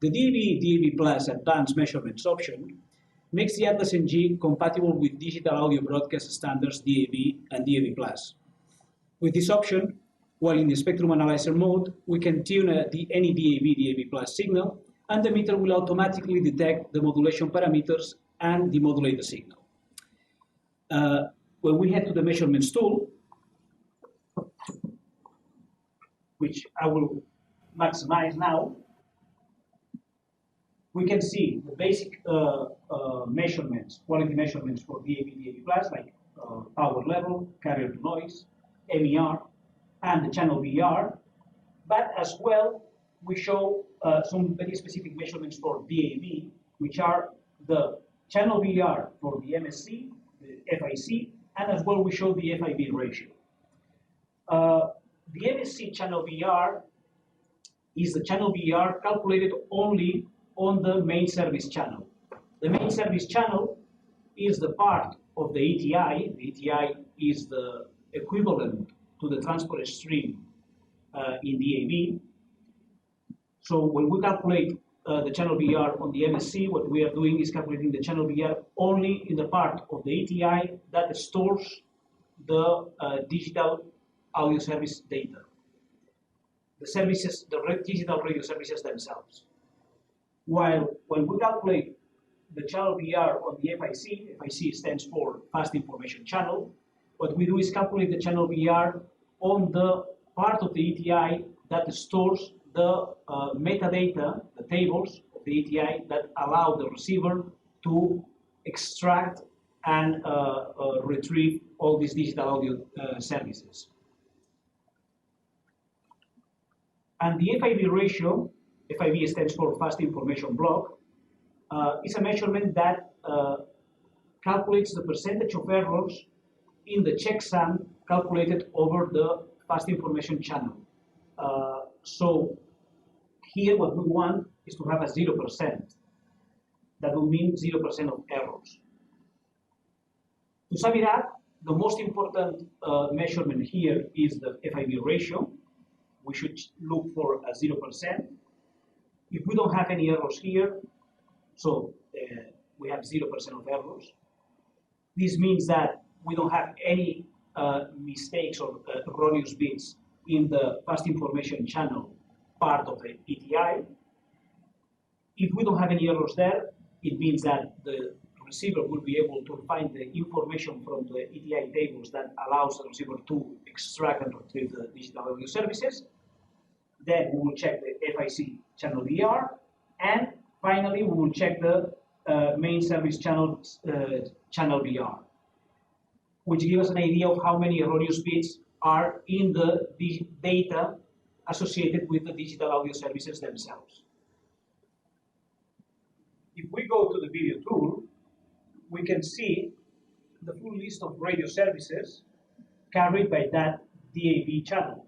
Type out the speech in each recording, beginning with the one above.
The DAB Plus Advanced Measurements option makes the Atlas NG compatible with digital audio broadcast standards DAB and DAB Plus. With this option, while in the spectrum analyzer mode, we can tune any DAB Plus signal, and the meter will automatically detect the modulation parameters and demodulate the signal. When we head to the measurements tool, which I will maximize now, we can see the basic measurements, quality measurements for DAB Plus, like power level, carrier to noise, MER, and the channel BER. But as well, we show some very specific measurements for DAB, which are the channel BER for the MSC, the FIC, and as well we show the FIB ratio. The MSC channel BER is the channel BER calculated only on the main service channel. The main service channel is the part of the ATI. The ATI is the equivalent to the transport stream in DAB. So when we calculate the channel BER on the MSC, what we are doing is calculating the channel BER only in the part of the ATI that stores the digital audio service data. The services, the digital radio services themselves. While when we calculate the channel BER on the FIC, FIC stands for Fast Information Channel, what we do is calculate the channel BER on the part of the ATI that stores the metadata, the tables of the ATI that allow the receiver to extract and retrieve all these digital audio services. And the FIB ratio, FIB stands for Fast Information Block, is a measurement that calculates the percentage of errors in the checksum calculated over the Fast Information Channel. So here what we want is to have a 0%. That will mean 0% of errors. To sum it up, the most important measurement here is the FIB ratio. We should look for a 0%. If we don't have any errors here, so we have 0% of errors, this means that we don't have any mistakes or erroneous bits in the Fast Information Channel part of the ETI. If we don't have any errors there, it means that the receiver will be able to find the information from the ETI tables that allows the receiver to extract and retrieve the digital audio services. Then we will check the FIC channel BER, and finally we will check the main service channel BER, which gives us an idea of how many erroneous bits are in the data associated with the digital audio services themselves. If we go to the video tool, we can see the full list of radio services carried by that DAB channel.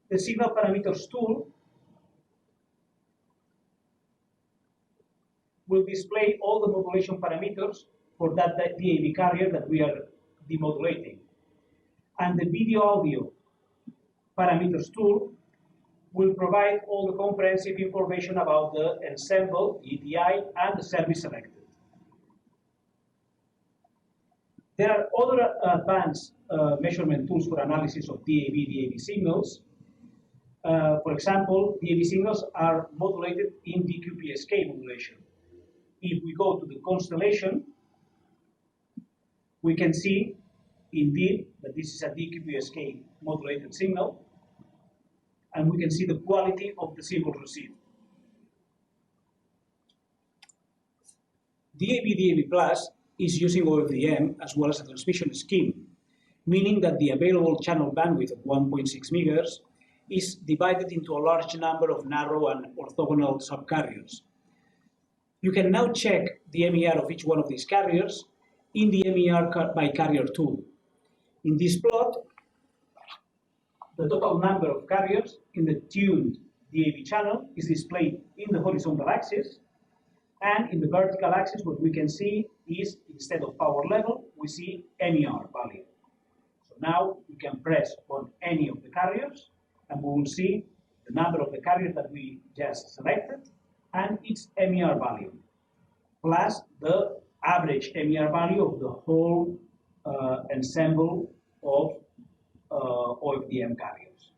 The signal parameters tool will display all the modulation parameters for that DAB carrier that we are demodulating. And the video audio parameters tool will provide all the comprehensive information about the ensemble, ETI, and the service selected. There are other advanced measurement tools for analysis of DAB signals. For example, DAB signals are modulated in DQPSK modulation. If we go to the constellation, we can see indeed that this is a DQPSK modulated signal, and we can see the quality of the symbols received. DAB Plus is using OFDM as well as a transmission scheme, meaning that the available channel bandwidth of 1.6 MHz is divided into a large number of narrow and orthogonal subcarriers. You can now check the MER of each one of these carriers in the MER by carrier tool. In this plot, the total number of carriers in the tuned DAB channel is displayed in the horizontal axis, and in the vertical axis what we can see is, instead of power level, we see MER value. So now we can press on any of the carriers and we will see the number of the carrier that we just selected, and its MER value, plus the average MER value of the whole ensemble of OFDM carriers.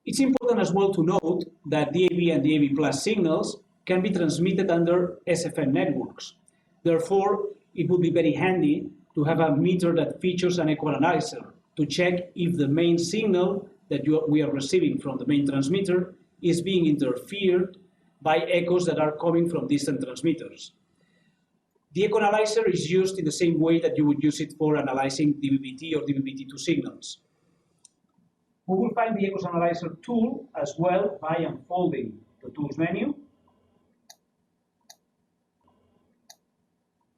It's important as well to note that DAB and DAB Plus signals can be transmitted under SFN networks. Therefore, it would be very handy to have a meter that features an echo analyzer to check if the main signal that we are receiving from the main transmitter is being interfered by echoes that are coming from distant transmitters. The echo analyzer is used in the same way that you would use it for analyzing DVB-T or DVB-T2 signals. We will find the Echoes Analyzer tool as well by unfolding the Tools menu,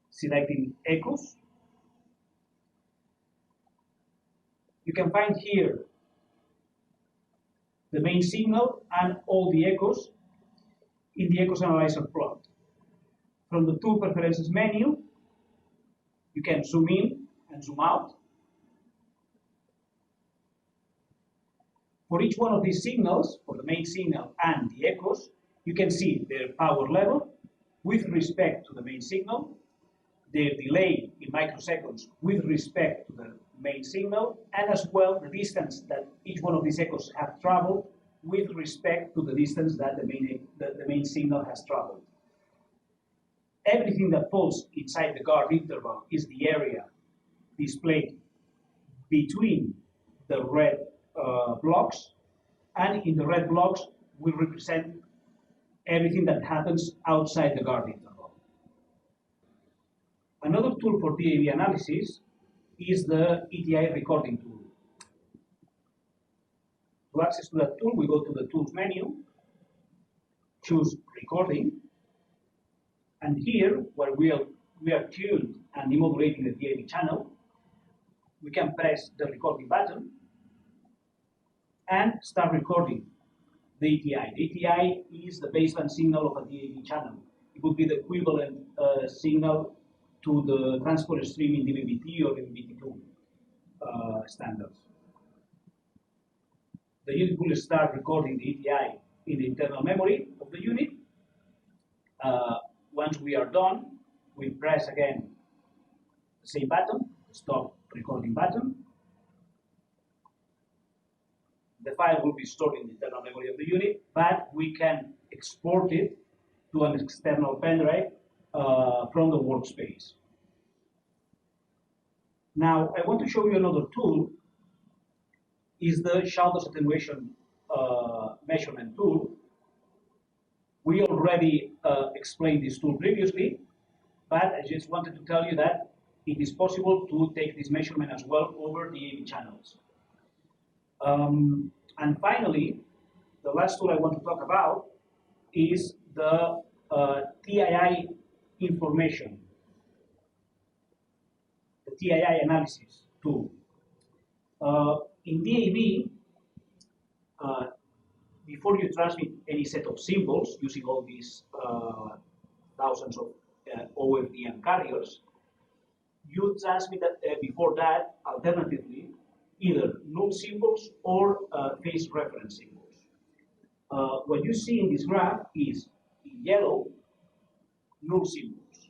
selecting Echoes. You can find here the main signal and all the echoes in the Echoes Analyzer plot. From the Tool Preferences menu, you can zoom in and zoom out. For each one of these signals, for the main signal and the echoes, you can see their power level with respect to the main signal, their delay in microseconds with respect to the main signal, and as well the distance that each one of these echoes have traveled with respect to the distance that the main signal has traveled. Everything that falls inside the guard interval is the area displayed between the red blocks, and in the red blocks will represent everything that happens outside the guard interval. Another tool for DAB analysis is the ETI recording tool. To access to that tool, we go to the Tools menu, choose Recording, and here, where we are tuned and demodulating the DAB channel, we can press the recording button and start recording the ETI. The ETI is the baseband signal of a DAB channel. It would be the equivalent signal to the transport stream in DVB-T or DVB-T2 standards. The unit will start recording the ETI in the internal memory of the unit. Once we are done, we press again the same button, the stop recording button. The file will be stored in the internal memory of the unit, but we can export it to an external pendrive from the workspace. Now, I want to show you another tool, is the Shalders attenuation measurement tool. We already explained this tool previously, but I just wanted to tell you that it is possible to take this measurement as well over DAB channels. And finally, the last tool I want to talk about is the TII information, the TII analysis tool. In DAB, before you transmit any set of symbols using all these thousands of OFDM carriers, you transmit before that, alternatively, either null symbols or phase reference symbols. What you see in this graph is, in yellow, null symbols.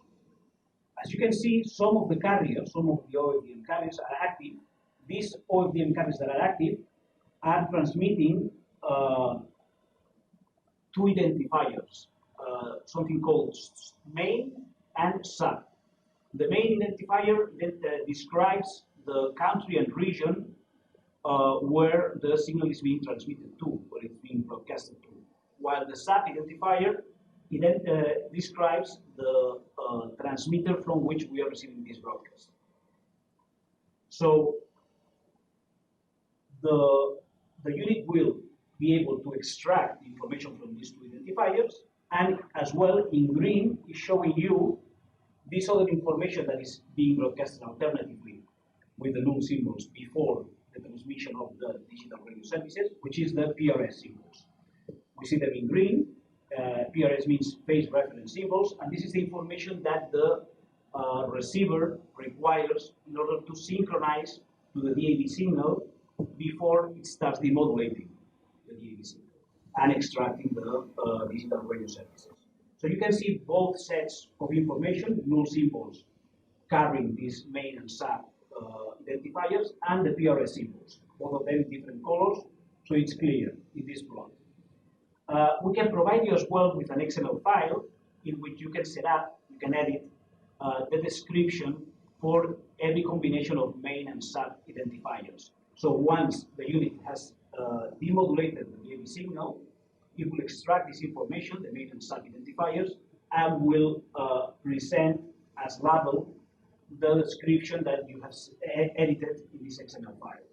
As you can see, some of the carriers, some of the OFDM carriers are active. These OFDM carriers that are active are transmitting two identifiers, something called main and sub. The main identifier describes the country and region where the signal is being transmitted to, where it's being broadcasted to. While the sub identifier describes the transmitter from which we are receiving this broadcast. So the unit will be able to extract the information from these two identifiers, and as well in green is showing you this other information that is being broadcasted alternatively with the null symbols before the transmission of the digital radio services, which is the PRS symbols. We see them in green. PRS means phase reference symbols, and this is the information that the receiver requires in order to synchronize to the DAB signal before it starts demodulating the DAB signal and extracting the digital radio services. So you can see both sets of information, null symbols carrying these main and sub identifiers, and the PRS symbols, both of them in different colors, so it's clear in this plot. We can provide you as well with an XML file in which you can set up, you can edit the description for every combination of main and sub identifiers. So once the unit has demodulated the DAB signal, it will extract this information, the main and sub identifiers, and will present as label the description that you have edited in this XML file.